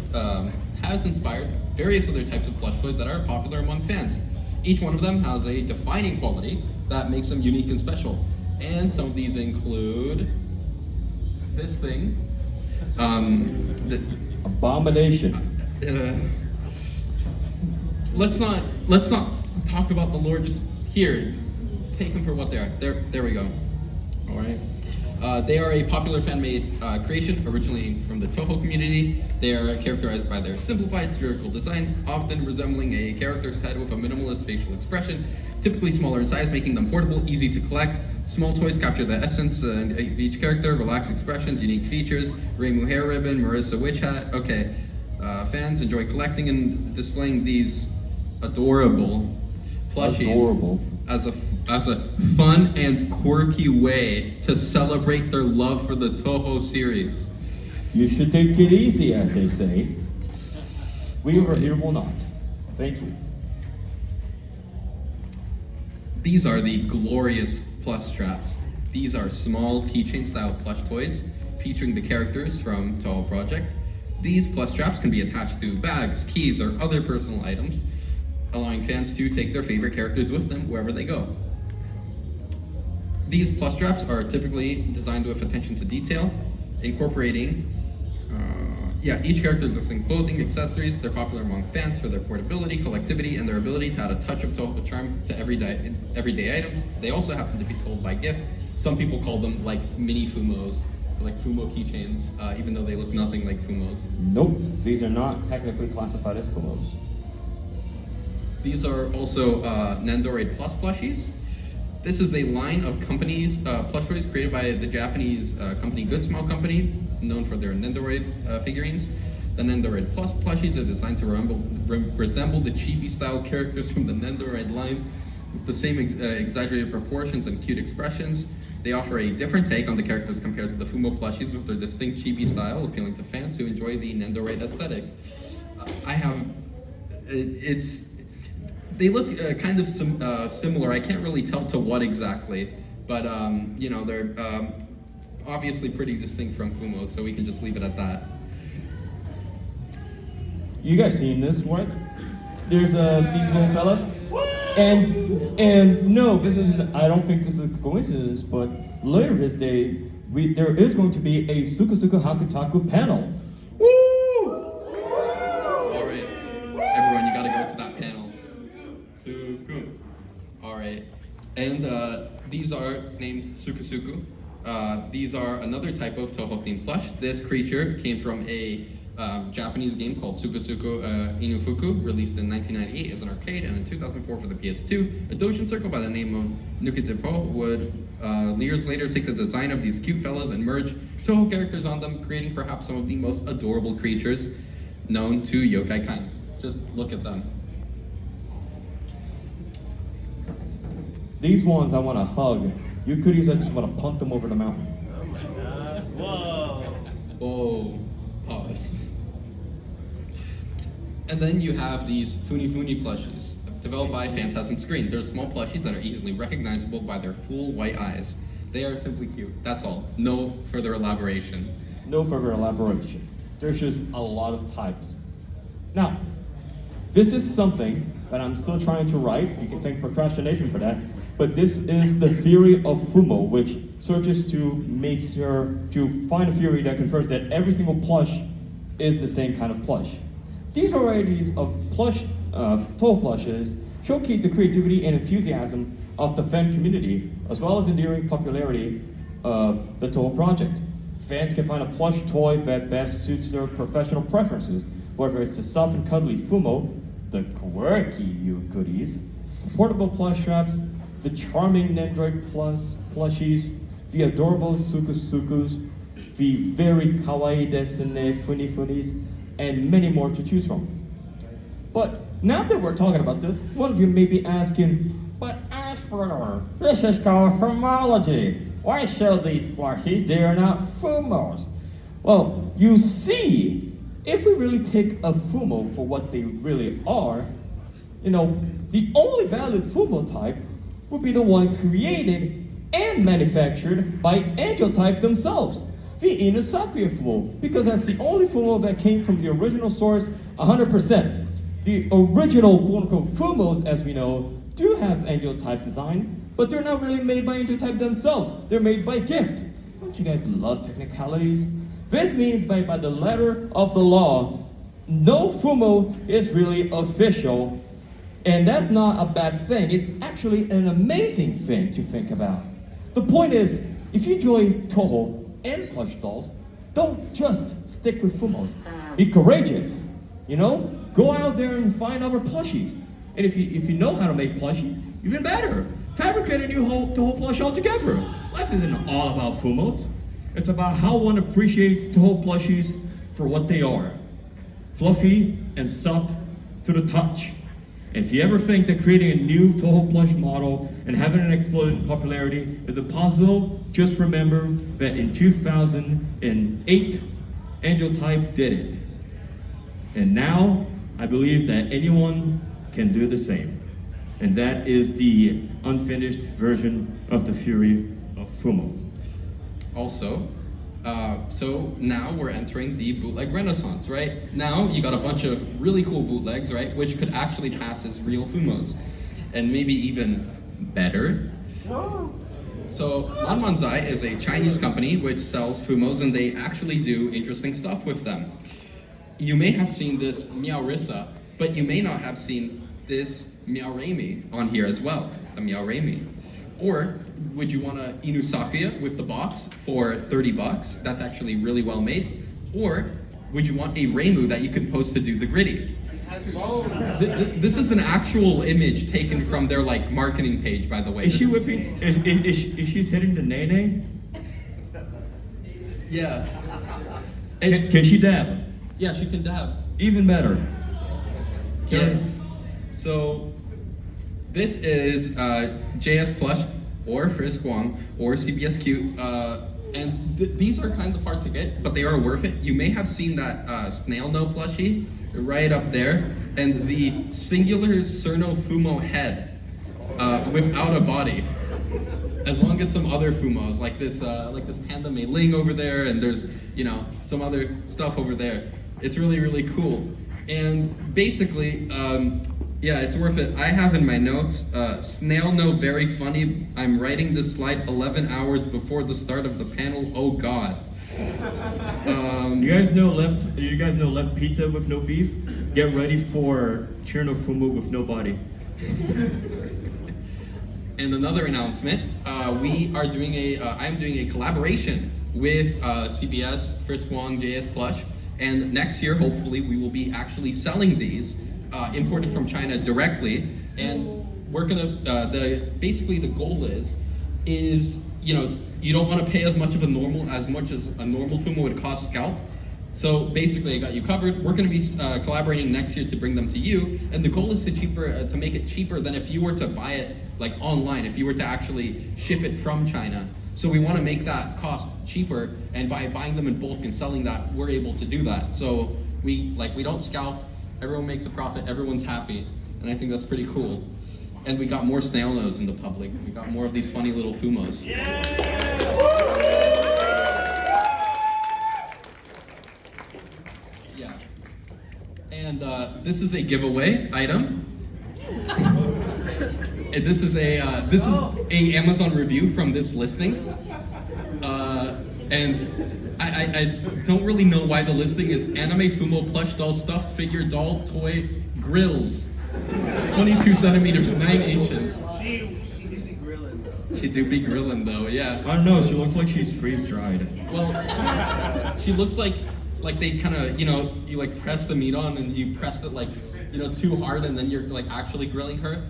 has inspired various other types of plush toys that are popular among fans. Each one of them has a defining quality that makes them unique and special. And some of these include this thing. Abomination. Let's not talk about the lore. Just here, take them for what they are. There we go. All right. They are a popular fan-made creation, originally from the Touhou community. They are characterized by their simplified spherical design, often resembling a character's head with a minimalist facial expression, typically smaller in size, making them portable, easy to collect. Small toys capture the essence of each character, relaxed expressions, unique features. Reimu hair ribbon, Marissa witch hat. Okay, fans enjoy collecting and displaying these adorable plushies as a fun and quirky way to celebrate their love for the Touhou series. You should take it easy, as they say. We over here will not. Thank you. These are the glorious plush straps. These are small keychain style plush toys featuring the characters from Touhou Project. These plush straps can be attached to bags, keys, or other personal items, allowing fans to take their favorite characters with them wherever they go. These plush straps are typically designed with attention to detail, incorporating each character's existing clothing, accessories. They're popular among fans for their portability, collectivity, and their ability to add a touch of Touhou charm to everyday items. They also happen to be sold by gift. Some people call them like mini fumos, like fumo keychains, even though they look nothing like fumos. Nope, these are not technically classified as fumos. These are also Nendoroid Plus plushies. This is a line of companies, plush toys created by the Japanese company Good Smile Company, known for their Nendoroid figurines. The Nendoroid Plus plushies are designed to resemble the chibi-style characters from the Nendoroid line, with the same exaggerated proportions and cute expressions. They offer a different take on the characters compared to the Fumo plushies, with their distinct chibi style, appealing to fans who enjoy the Nendoroid aesthetic. They look kind of similar. I can't really tell to what exactly, but they're obviously pretty distinct from Fumos, so we can just leave it at that. You guys seen this, right? There's these little fellas, and no, I don't think this is a coincidence, but later this day, there is going to be a Sukusuku Hakutaku panel. Woo! All right, everyone, you gotta go to that panel. Alright, and these are named Sukusuku. These are another type of Touhou themed plush. This creature came from a Japanese game called Sukusuku Inufuku, released in 1998 as an arcade, and in 2004 for the PS2. A Dojin circle by the name of Nuketepo would years later take the design of these cute fellas and merge Touhou characters on them, creating perhaps some of the most adorable creatures known to yokai kind. Just look at them. These ones I want to hug. You could use I just want to punt them over the mountain. Oh my god. Whoa. Whoa. Pause. And then you have these Funi plushies, developed by Phantasm Screen. They're small plushies that are easily recognizable by their full white eyes. They are simply cute. That's all. No further elaboration. No further elaboration. There's just a lot of types. Now, this is something that I'm still trying to write. You can thank procrastination for that. But this is the theory of Fumo, which searches to find a theory that confirms that every single plush is the same kind of plush. These varieties of plush, Touhou plushes, showcase the creativity and enthusiasm of the fan community, as well as enduring popularity of the Touhou project. Fans can find a plush toy that best suits their professional preferences, whether it's the soft and cuddly Fumo, the quirky goodies, portable plush straps, the charming Nendoroid plushies, the adorable Sukusukus, the very kawaii desune Funis, and many more to choose from. But now that we're talking about this, one of you may be asking, but Asperger, this is called Fumology. Why sell these plushies? They are not Fumos. Well, you see, if we really take a Fumo for what they really are, the only valid Fumo type would be the one created and manufactured by Angel Type themselves, the Inusakuya Fumo, because that's the only Fumo that came from the original source 100%. The original quote-unquote Fumos, as we know, do have angel types design, but they're not really made by angel type themselves. They're made by gift. Don't you guys love technicalities? This means by the letter of the law, no fumo is really official, and that's not a bad thing. It's actually an amazing thing to think about. The point is, if you enjoy Touhou and plush dolls, don't just stick with fumos. Be courageous, you know? Go out there and find other plushies. And if you know how to make plushies, even better. Fabricate a new Touhou plush altogether. Life isn't all about fumos. It's about how one appreciates Touhou plushies for what they are. Fluffy and soft to the touch. And if you ever think that creating a new Touhou plush model and having an explosion in popularity is impossible, just remember that in 2008, Angel Type did it. And now, I believe that anyone can do the same. And that is the unfinished version of the Fury of Fumo. Also, so now we're entering the bootleg renaissance, right? Now you got a bunch of really cool bootlegs, right? Which could actually pass as real fumos. And maybe even better. So Manmanzai is a Chinese company which sells fumos, and they actually do interesting stuff with them. You may have seen this Miaorissa, but you may not have seen this Miaoremi on here as well, a Miaoremi. Or would you want a Inusakuya with the box for $30? That's actually really well made. Or would you want a Reimu that you could post to do the gritty? This is an actual image taken from their like marketing page, by the way. Is she whipping? Is she's hitting the nene? Yeah. Can she dab? Yeah, she can dab. Even better. Yes. So this is JS Plush or Frisk Wong or CBS Cute, and these are kind of hard to get, but they are worth it. You may have seen that snail no plushie right up there, and the singular Cerno Fumo head without a body. As long as some other fumos, like this Panda Mei Ling over there, and there's some other stuff over there. It's really, really cool. And basically, yeah, it's worth it. I have in my notes, snail no very funny. I'm writing this slide 11 hours before the start of the panel. Oh God. You guys know left pizza with no beef? Get ready for Cherno Fumu with no body. And another announcement, I'm doing a collaboration with CBS, Frisk Wong, JS Plush, and next year, hopefully, we will be actually selling these, imported from China directly, and we're gonna, basically the goal is, you don't wanna pay as much as a normal Fumo would cost scalp. So basically, I got you covered. We're gonna be collaborating next year to bring them to you, and the goal is to make it cheaper than if you were to buy it like online, if you were to actually ship it from China. So we want to make that cost cheaper, and by buying them in bulk and selling that, we're able to do that. So we don't scalp. Everyone makes a profit. Everyone's happy, and I think that's pretty cool. And we got more snail nose in the public. We got more of these funny little fumos. Yeah. And this is a giveaway item. And this is a Amazon review from this listing, and I don't really know why the listing is anime fumo plush doll stuffed figure doll toy grills, 22 centimeters 9 inches. She do be grilling though, yeah. I don't know. She looks like she's freeze dried. Well, she looks like they kind of you like press the meat on and you pressed it like too hard and then you're like actually grilling her.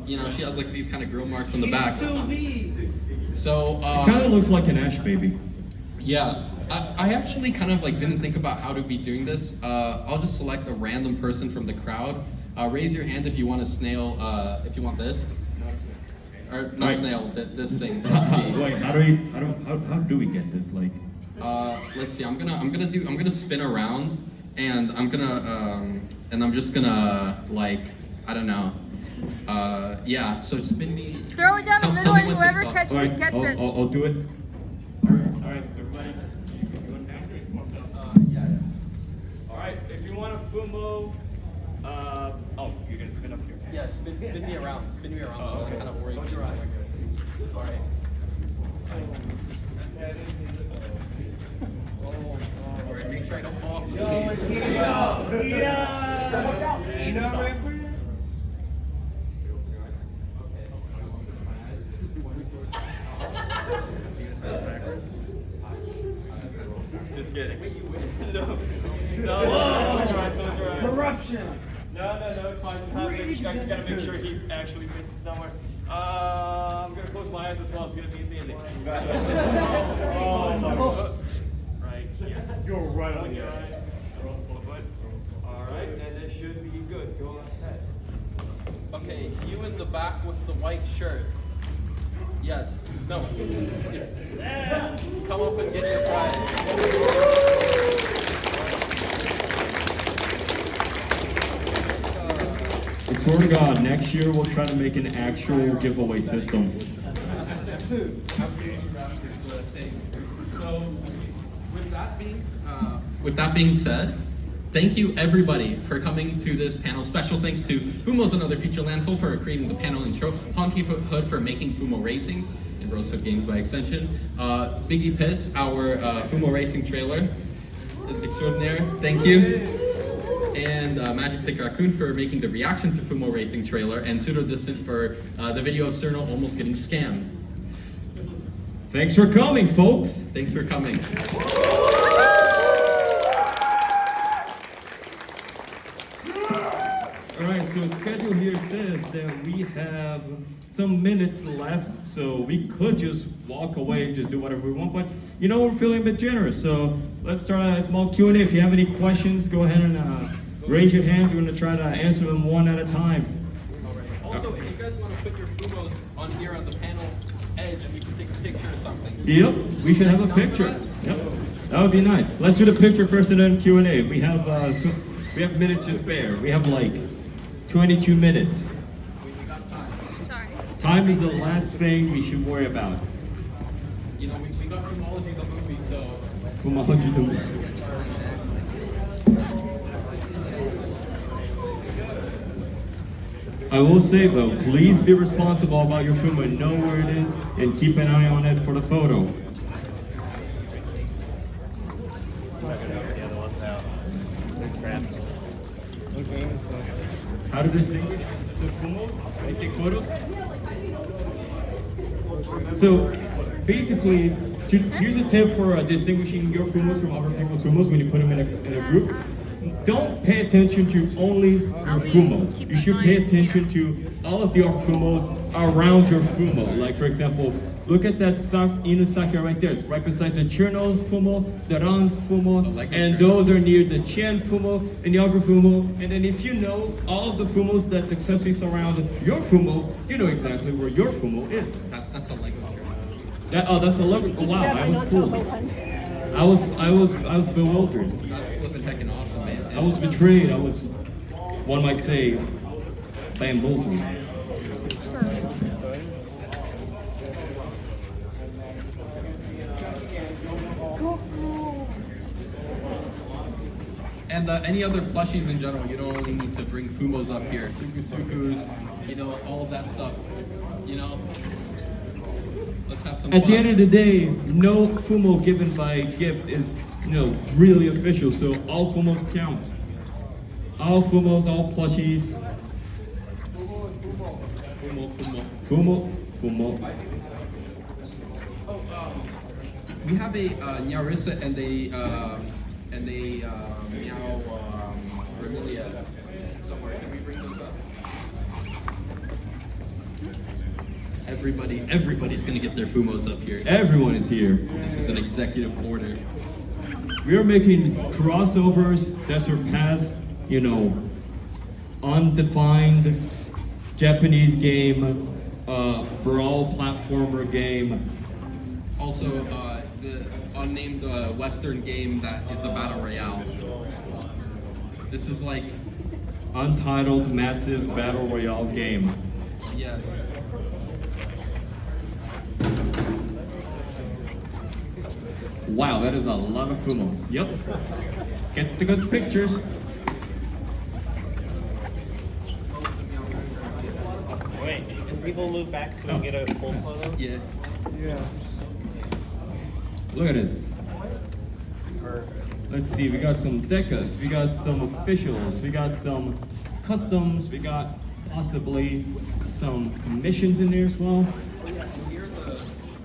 She has like these kind of grill marks on the back. So it kind of looks like an Ash baby. Yeah, I actually kind of like didn't think about how to be doing this. I'll just select a random person from the crowd. Raise your hand if you want a snail. If you want this, or not snail. This thing. Let's see. Wait, how do we get this? Like, let's see. I'm gonna spin around, and I'm just gonna like I don't know. Yeah, so spin me. Throw it down the middle and whoever catches it gets it. I'll do it. All right, everybody. Yeah. All right, if you want a fumo, you're gonna spin up here. Yeah, spin me around. Spin me around. So I kind of worry. All right. All right, make sure I don't fall off the Just kidding. No. No. Corruption. No, it's fine. I just gotta make sure he's actually facing somewhere. I'm gonna close my eyes as well. It's gonna be amazing. Right here. You're right on your the eyes. Roll full foot. All right, and it should be good. Go ahead. Okay, you in the back with the white shirt. Yes. No. Come up and get your prize. I swear to God, next year we'll try to make an actual giveaway system. So, with that being said, thank you everybody for coming to this panel. Special thanks to Fumos and Other Future Landfill for creating the panel intro, Honkyhood for making Fumo Racing, and Rosehood Games by extension. Biggie Piss, our Fumo Racing trailer extraordinaire, thank you. And Magic Thicc Raccoon for making the reaction to Fumo Racing trailer, and PseudoDistant for the video of Cerno almost getting scammed. Thanks for coming, folks. Thanks for coming. Alright, so schedule here says that we have some minutes left, so we could just walk away and just do whatever we want, but you know, we're feeling a bit generous, so let's start a small Q&A. If you have any questions, go ahead and raise your hands. We're going to try to answer them one at a time. Alright. Also, if you guys want to put your Fumos on here on the panel edge and we can take a picture or something. Yep, we should have a picture. Yep, that would be nice. Let's do the picture first and then Q&A. We have minutes to spare. We have like 22 minutes. Sorry. Time is the last thing we should worry about. You know, we got Fumology the movie, so... Fumology the movie. I will say though, please be responsible about your Fumo and know where it is and keep an eye on it for the photo. How to distinguish the Fumos? Can you take photos? So basically, here's a tip for distinguishing your Fumos from other people's Fumos when you put them in a group. Don't pay attention to only your Fumo. You should pay attention to all of the other Fumos around your Fumo. Like for example, look at that Inusaki right there. It's right beside the Cherno Fumo, the Ran Fumo, and those are near the Chen Fumo and the other Fumo. And then if you know all of the Fumos that successfully surround your Fumo, you know exactly where your Fumo is. That's a Lego shirt. That's a Lego. Oh, wow, I was fooled. I was bewildered. That's flipping heckin' awesome, man. I was betrayed. I was, one might say, bamboozled. And any other plushies in general, you don't only need to bring Fumos up here. Sukus, you know, all of that stuff, you know. Let's have some fun. At the end of the day, no Fumo given by gift is, really official, so all Fumos count. All Fumos, all plushies. Fumo. Oh, we have a Nyarissa and a Meow Remilia somewhere. Can we bring those up? Everybody's gonna get their Fumos up here. Everyone is here. This is an executive order. We are making crossovers that surpass, undefined Japanese game, brawl platformer game. Also, the unnamed Western game that is a battle royale. This is like Untitled massive battle royale game. yes. Wow, that is a lot of Fumos. Yep. Get the good pictures. people move back so we can get a full photo? Yeah. Look at this. Let's see, we got some decas, we got some officials, we got some customs, we got possibly some commissions in there as well. Here are the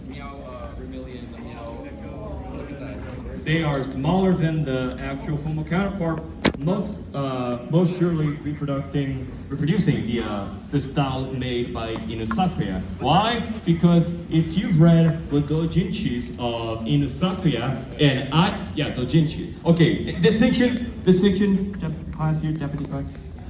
meow vermilion, the meow. Look at that. They are smaller than the actual Fumo counterpart, most surely reproducing the style made by Inu. Why? Because if you've read the doujinshis of Inu and doujinshis. Okay, distinction, class here, Japanese class.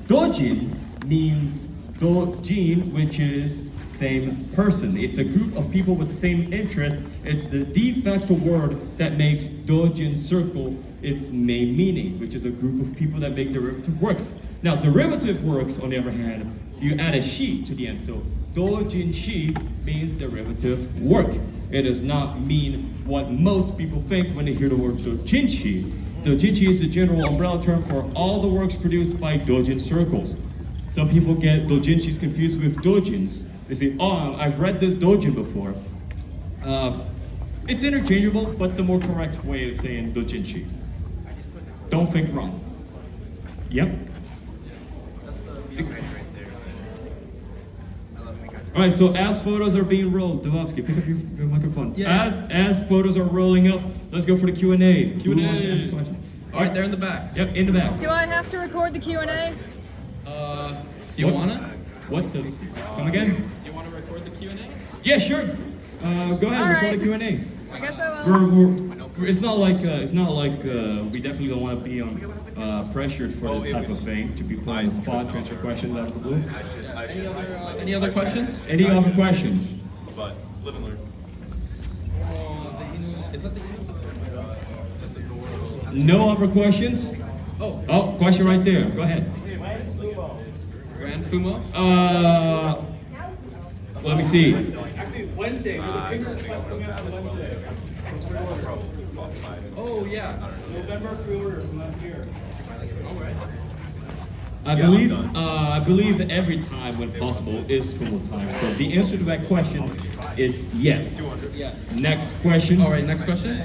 Dojin means dojin, which is same person. It's a group of people with the same interest. It's the de facto word that makes dojin circle its main meaning, which is a group of people that make derivative works. Now, derivative works, on the other hand, you add a shi to the end. So, dojin shi means derivative work. It does not mean what most people think when they hear the word dojinshi. Dojinshi is the general umbrella term for all the works produced by dojin circles. Some people get dojinshis confused with dojins. They say, oh, I've read this dojin before. It's interchangeable, but the more correct way of saying dojinshi. Don't think wrong. Yep. All right, so as photos are being rolled, Dovovsky, pick up your microphone. Yeah. As photos are rolling up, let's go for the Q&A. Q&A. All right, they're in the back. Yep, in the back. Do I have to record the Q&A? Do you wanna? What the? Come again? Do you wanna record the Q&A? Yeah, sure. Go ahead, All record right. the Q&A. I guess I will. It's not like we definitely don't want to be pressured for this type of thing to be put on the spot to answer questions out of the blue. Any other questions? Any other questions? But live and learn. Is that the That's adorable. No other questions? Oh, question right there. Go ahead. Grand Fumo? Let me see. Wednesday, there's a big request coming out on Wednesday. Oh yeah. November pre-order from last year. All right. I believe every time when possible is full time. So the answer to that question is yes. Yes. Next question. All right. Next question.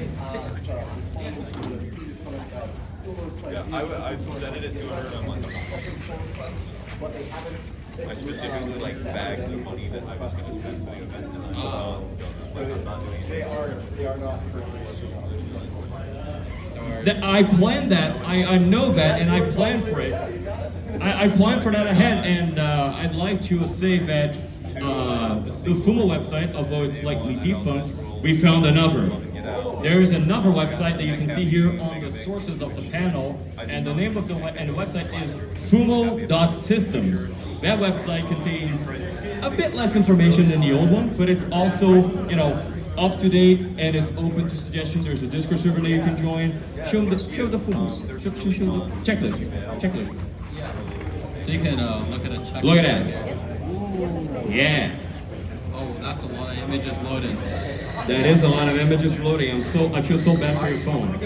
Yeah, I set it at 200 on like I specifically like bagged the money that I was going to spend for the event, and I'm not doing it. They are not. I planned that. I know that, and I planned for it. I planned for that ahead, and I'd like to say that the Fumo website, although it's likely defunct, we found another. There is another website that you can see here on the sources of the panel, and the name of the website is Fumo.systems. That website contains a bit less information than the old one, but it's also, up to date, and it's open to suggestions. There's a Discord server that you can join. Show the Fumos. Show the checklist. So you can look at a check. Look at that. Yeah. Oh, that's a lot of images loading. That is a lot of images loading. I feel so bad for your phone.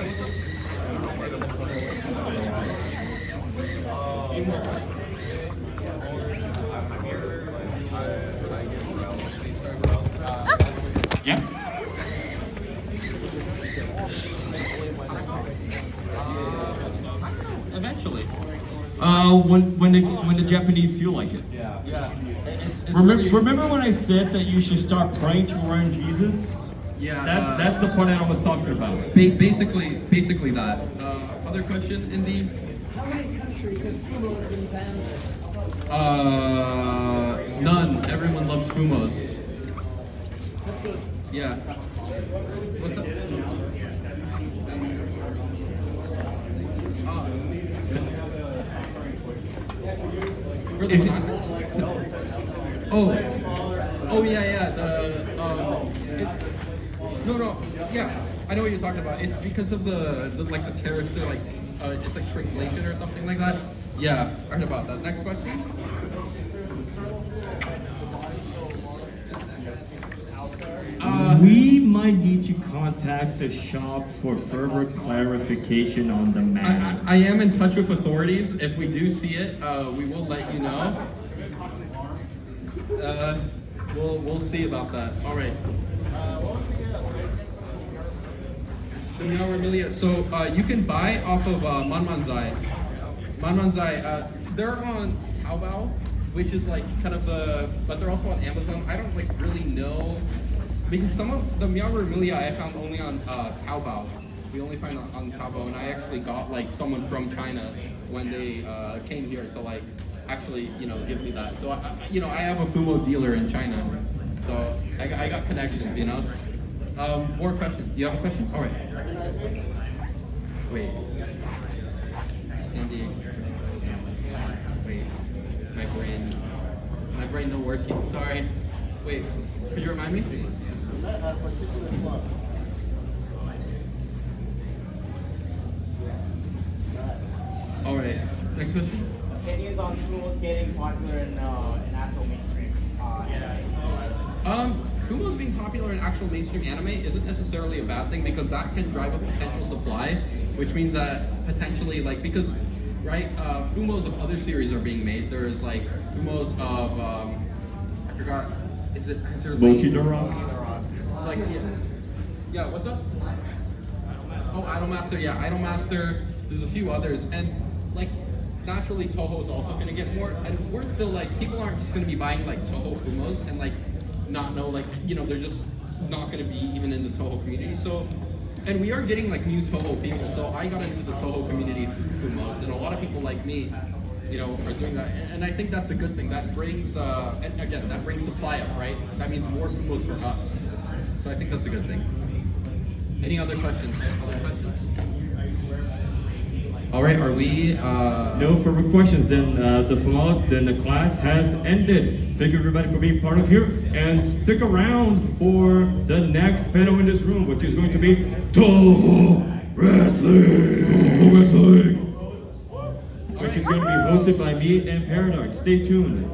Yeah. Eventually. When the Japanese feel like it. Yeah. It's Remember when I said that you should start praying to your own Jesus? Yeah. That's the part that I was talking about. Basically that. Other question in the. How many countries has Fumo been banned in? None. Everyone loves Fumos. That's good. Yeah. What's up? For the snackers? Oh yeah. Yeah. I know what you're talking about. It's because of the tariffs. They're like, it's like shrinkflation or something like that. Yeah, I heard about that. Next question. We might need to contact the shop for further clarification on the matter. I am in touch with authorities. If we do see it, we will let you know. we'll see about that. All right. The Meow Amelia. So you can buy off of Manmanzai. Manmanzai. They're on Taobao, which is like kind of but they're also on Amazon. I don't like really know because some of the Meow Amelia I found only on Taobao. We only find on Taobao, and I actually got like someone from China when they came here to like actually give me that. So I have a Fumo dealer in China, so I got connections. More questions. You have a question? All right. Wait. Sandy. Wait. My brain not working. Sorry. Wait. Could you remind me? All right. Next question. Opinions on fumos getting popular in actual mainstream Fumos being popular in actual mainstream anime isn't necessarily a bad thing because that can drive up potential supply, which means that potentially because Fumos of other series are being made. There's like Fumos of I forgot. Has there Loki the Rock? Like yeah. What's up? Oh, Idolmaster. Yeah, Idolmaster. There's a few others, and naturally Touhou is also gonna get more, and we're still people aren't just gonna be buying Touhou Fumos and not know they're just not gonna be even in the Touhou community. So, and we are getting new Touhou people. So I got into the Touhou community through Fumos, and a lot of people like me, are doing that, and I think that's a good thing. That brings, and again, that brings supply up, right? That means more Fumos for us. So I think that's a good thing. Any other questions? All right, are we? No further questions. Then the class has ended. Thank you everybody for being part of here, and stick around for the next panel in this room, which is going to be Touhou Wrestling, which is going to be hosted by me and Paradise. Stay tuned.